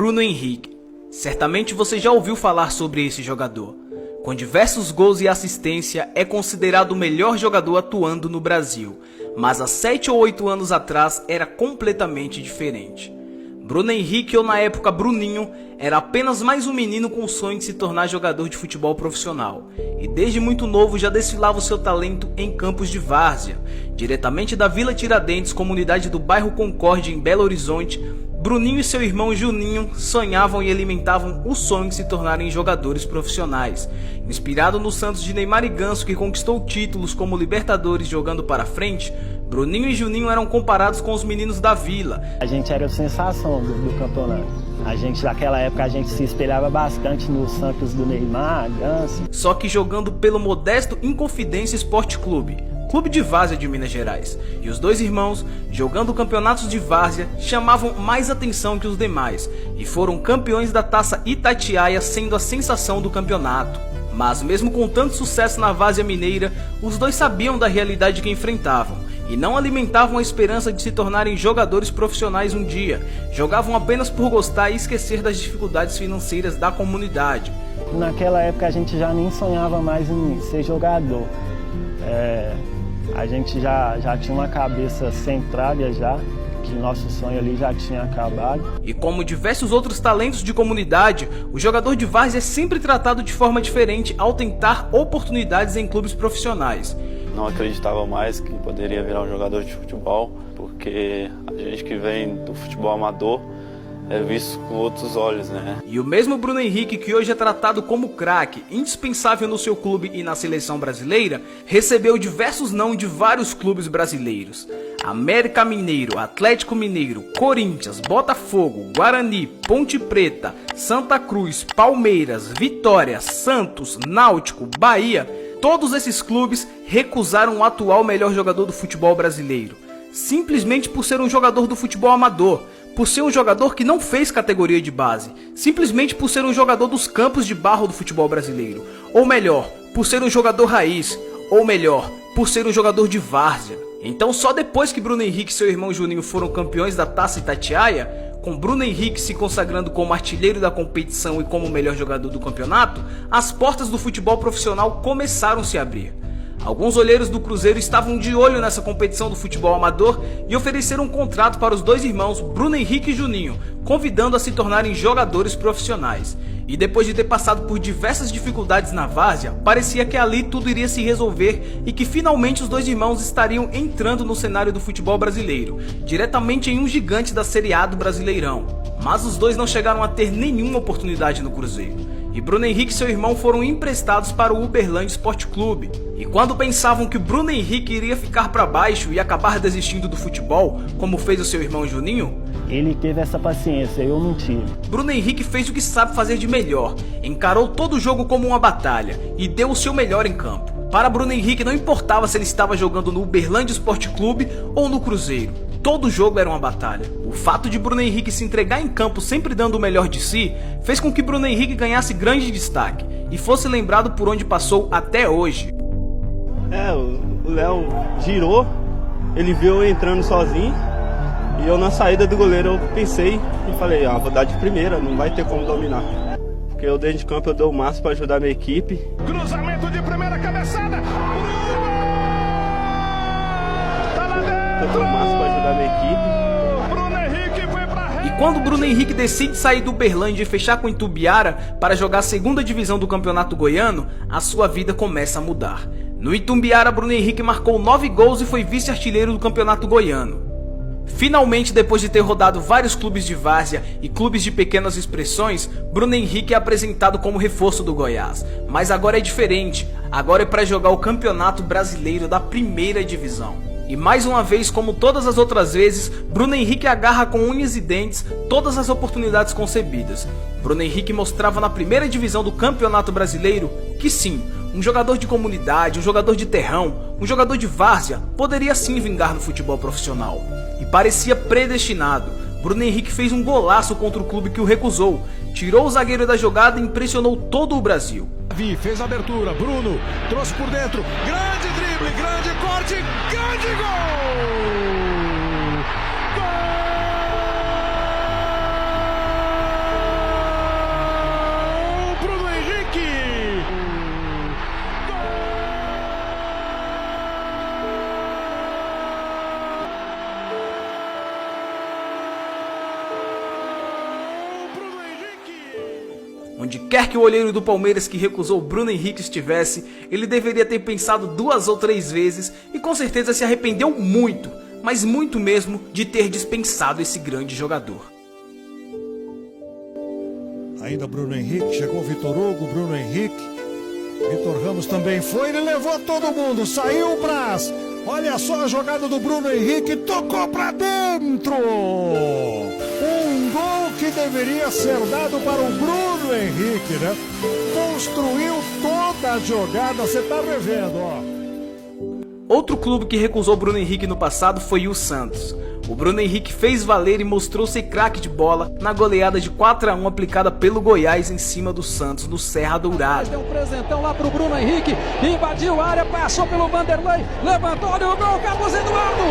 Bruno Henrique. Certamente você já ouviu falar sobre esse jogador. Com diversos gols e assistência, é considerado o melhor jogador atuando no Brasil, mas há 7 ou 8 anos atrás era completamente diferente. Bruno Henrique, ou na época Bruninho, era apenas mais um menino com o sonho de se tornar jogador de futebol profissional, e desde muito novo já desfilava o seu talento em campos de várzea. Diretamente da Vila Tiradentes, comunidade do bairro Concórdia, em Belo Horizonte, Bruninho e seu irmão Juninho sonhavam e alimentavam o sonho de se tornarem jogadores profissionais. Inspirado no Santos de Neymar e Ganso, que conquistou títulos como Libertadores jogando para frente, Bruninho e Juninho eram comparados com os meninos da vila. A gente era a sensação do campeonato. Naquela época, a gente se espelhava bastante no Santos do Neymar, Ganso. Só que jogando pelo modesto Inconfidência Esporte Clube, clube de várzea de Minas Gerais. E os dois irmãos, jogando campeonatos de várzea, chamavam mais atenção que os demais e foram campeões da Taça Itatiaia, sendo a sensação do campeonato. Mas mesmo com tanto sucesso na várzea mineira, os dois sabiam da realidade que enfrentavam e não alimentavam a esperança de se tornarem jogadores profissionais um dia. Jogavam apenas por gostar e esquecer das dificuldades financeiras da comunidade. Naquela época a gente já nem sonhava mais em ser jogador. A gente já tinha uma cabeça centrada já, que nosso sonho ali já tinha acabado. E como diversos outros talentos de comunidade, o jogador de várzea é sempre tratado de forma diferente ao tentar oportunidades em clubes profissionais. Não acreditava mais que poderia virar um jogador de futebol, porque a gente que vem do futebol amador é visto com outros olhos, né? E o mesmo Bruno Henrique, que hoje é tratado como craque, indispensável no seu clube e na seleção brasileira, recebeu diversos não de vários clubes brasileiros. América Mineiro, Atlético Mineiro, Corinthians, Botafogo, Guarani, Ponte Preta, Santa Cruz, Palmeiras, Vitória, Santos, Náutico, Bahia. Todos esses clubes recusaram o atual melhor jogador do futebol brasileiro, simplesmente por ser um jogador do futebol amador, por ser um jogador que não fez categoria de base, simplesmente por ser um jogador dos campos de barro do futebol brasileiro, ou melhor, por ser um jogador raiz, ou melhor, por ser um jogador de várzea. Então só depois que Bruno Henrique e seu irmão Juninho foram campeões da Taça Itatiaia, com Bruno Henrique se consagrando como artilheiro da competição e como o melhor jogador do campeonato, as portas do futebol profissional começaram a se abrir. Alguns olheiros do Cruzeiro estavam de olho nessa competição do futebol amador e ofereceram um contrato para os dois irmãos, Bruno Henrique e Juninho, convidando a se tornarem jogadores profissionais. E depois de ter passado por diversas dificuldades na várzea, parecia que ali tudo iria se resolver e que finalmente os dois irmãos estariam entrando no cenário do futebol brasileiro, diretamente em um gigante da Série A do Brasileirão. Mas os dois não chegaram a ter nenhuma oportunidade no Cruzeiro. E Bruno Henrique e seu irmão foram emprestados para o Uberlândia Esporte Clube. E quando pensavam que Bruno Henrique iria ficar para baixo e acabar desistindo do futebol, como fez o seu irmão Juninho, ele teve essa paciência, eu não tive. Bruno Henrique fez o que sabe fazer de melhor, encarou todo o jogo como uma batalha e deu o seu melhor em campo. Para Bruno Henrique não importava se ele estava jogando no Uberlândia Esporte Clube ou no Cruzeiro, todo jogo era uma batalha. O fato de Bruno Henrique se entregar em campo sempre dando o melhor de si, fez com que Bruno Henrique ganhasse grande destaque e fosse lembrado por onde passou até hoje. O Léo girou, ele viu eu entrando sozinho, e eu na saída do goleiro eu pensei e falei, vou dar de primeira, não vai ter como dominar. Porque eu dentro de campo eu dou o máximo para ajudar a minha equipe. Cruzamento de primeira cabeçada, tá lá dentro. Eu dou o máximo para ajudar a minha equipe. Bruno Henrique foi pra... E quando Bruno Henrique decide sair do Uberlândia e fechar com Itumbiara para jogar a segunda divisão do Campeonato Goiano, a sua vida começa a mudar. No Itumbiara, Bruno Henrique marcou 9 gols e foi vice-artilheiro do Campeonato Goiano. Finalmente, depois de ter rodado vários clubes de várzea e clubes de pequenas expressões, Bruno Henrique é apresentado como reforço do Goiás. Mas agora é diferente, agora é para jogar o Campeonato Brasileiro da Primeira Divisão. E mais uma vez, como todas as outras vezes, Bruno Henrique agarra com unhas e dentes todas as oportunidades concebidas. Bruno Henrique mostrava na primeira divisão do Campeonato Brasileiro que sim, um jogador de comunidade, um jogador de terrão, um jogador de várzea poderia sim vingar no futebol profissional. E parecia predestinado. Bruno Henrique fez um golaço contra o clube que o recusou, tirou o zagueiro da jogada e impressionou todo o Brasil. Fez a abertura, Bruno trouxe por dentro, grande drible, grande corte, grande gol! Gol! Onde quer que o olheiro do Palmeiras que recusou Bruno Henrique estivesse, ele deveria ter pensado 2 ou 3 vezes e com certeza se arrependeu muito, mas muito mesmo, de ter dispensado esse grande jogador. Ainda Bruno Henrique, chegou Vitor Hugo, Bruno Henrique, Vitor Ramos também foi, ele levou todo mundo, saiu o Braz, olha só a jogada do Bruno Henrique, tocou pra dentro, um gol que deveria ser dado para o Bruno Henrique, né? Construiu toda a jogada, você tá revendo, ó. Outro clube que recusou Bruno Henrique no passado foi o Santos. O Bruno Henrique fez valer e mostrou ser craque de bola na goleada de 4-1 aplicada pelo Goiás em cima do Santos no Serra Dourada. Deu um presentão lá pro Bruno Henrique, invadiu a área, passou pelo Vanderlei, levantou, olha o gol, Carlos Eduardo!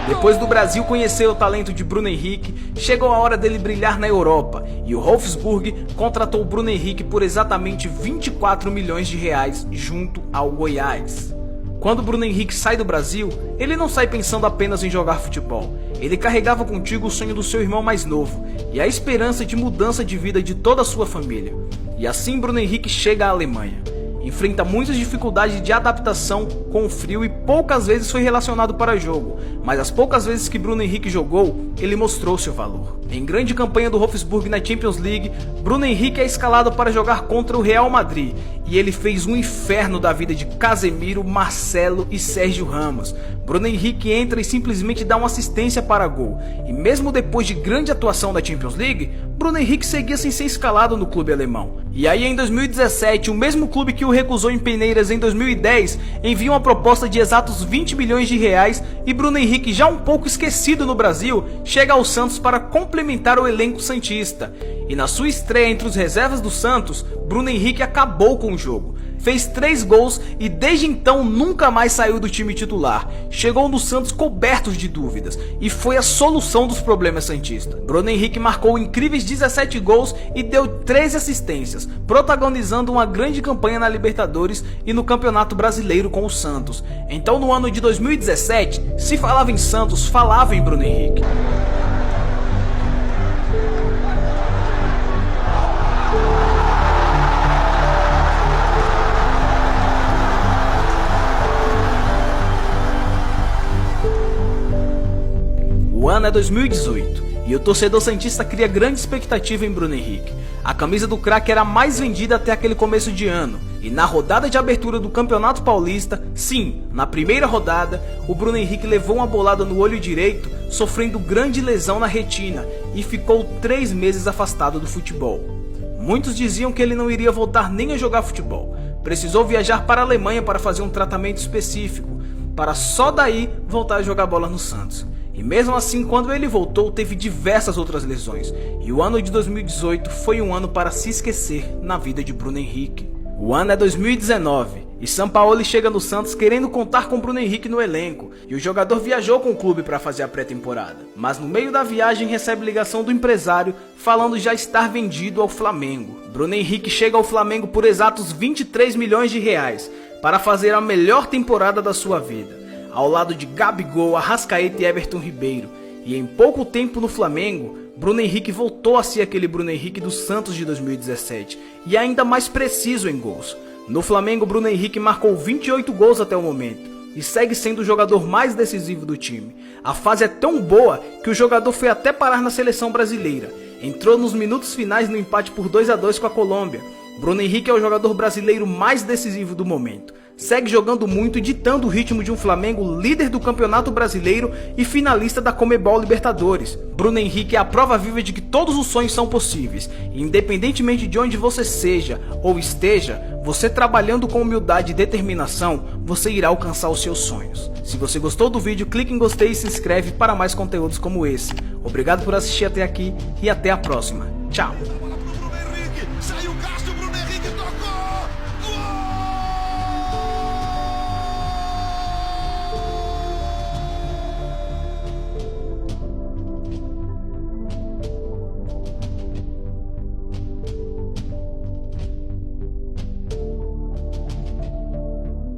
Depois do Brasil conhecer o talento de Bruno Henrique, chegou a hora dele brilhar na Europa e o Wolfsburg contratou o Bruno Henrique por exatamente 24 milhões de reais junto ao Goiás. Quando Bruno Henrique sai do Brasil, ele não sai pensando apenas em jogar futebol. Ele carregava contigo o sonho do seu irmão mais novo e a esperança de mudança de vida de toda a sua família. E assim Bruno Henrique chega à Alemanha. Enfrenta muitas dificuldades de adaptação com o frio e poucas vezes foi relacionado para jogo, mas as poucas vezes que Bruno Henrique jogou, ele mostrou seu valor. Em grande campanha do Wolfsburg na Champions League, Bruno Henrique é escalado para jogar contra o Real Madrid e ele fez um inferno da vida de Casemiro, Marcelo e Sérgio Ramos. Bruno Henrique entra e simplesmente dá uma assistência para gol, e mesmo depois de grande atuação da Champions League, Bruno Henrique seguia sem ser escalado no clube alemão. E aí em 2017, o mesmo clube que o recusou em peneiras em 2010, envia uma proposta de exatos 20 milhões de reais e Bruno Henrique, já um pouco esquecido no Brasil, chega ao Santos para complementar o elenco santista. E na sua estreia entre os reservas do Santos, Bruno Henrique acabou com o jogo. Fez 3 gols e desde então nunca mais saiu do time titular. Chegou no Santos coberto de dúvidas e foi a solução dos problemas santistas. Bruno Henrique marcou incríveis 17 gols e deu 13 assistências, protagonizando uma grande campanha na Libertadores e no Campeonato Brasileiro com o Santos. Então no ano de 2017, se falava em Santos, falava em Bruno Henrique. O ano é 2018 e o torcedor santista cria grande expectativa em Bruno Henrique. A camisa do craque era a mais vendida até aquele começo de ano e na rodada de abertura do Campeonato Paulista, sim, na primeira rodada, o Bruno Henrique levou uma bolada no olho direito, sofrendo grande lesão na retina e ficou 3 meses afastado do futebol. Muitos diziam que ele não iria voltar nem a jogar futebol. Precisou viajar para a Alemanha para fazer um tratamento específico, para só daí voltar a jogar bola no Santos. E mesmo assim, quando ele voltou, teve diversas outras lesões. E o ano de 2018 foi um ano para se esquecer na vida de Bruno Henrique. O ano é 2019 e Sampaoli chega no Santos querendo contar com Bruno Henrique no elenco. E o jogador viajou com o clube para fazer a pré-temporada. Mas no meio da viagem recebe ligação do empresário falando já estar vendido ao Flamengo. Bruno Henrique chega ao Flamengo por exatos 23 milhões de reais para fazer a melhor temporada da sua vida, ao lado de Gabigol, Arrascaeta e Everton Ribeiro. E em pouco tempo no Flamengo, Bruno Henrique voltou a ser aquele Bruno Henrique do Santos de 2017, e ainda mais preciso em gols. No Flamengo, Bruno Henrique marcou 28 gols até o momento, e segue sendo o jogador mais decisivo do time. A fase é tão boa que o jogador foi até parar na seleção brasileira. Entrou nos minutos finais no empate por 2-2 com a Colômbia. Bruno Henrique é o jogador brasileiro mais decisivo do momento. Segue jogando muito e ditando o ritmo de um Flamengo líder do Campeonato Brasileiro e finalista da Conmebol Libertadores. Bruno Henrique é a prova viva de que todos os sonhos são possíveis. E independentemente de onde você seja ou esteja, você trabalhando com humildade e determinação, você irá alcançar os seus sonhos. Se você gostou do vídeo, clique em gostei e se inscreve para mais conteúdos como esse. Obrigado por assistir até aqui e até a próxima. Tchau! Saiu o Castro.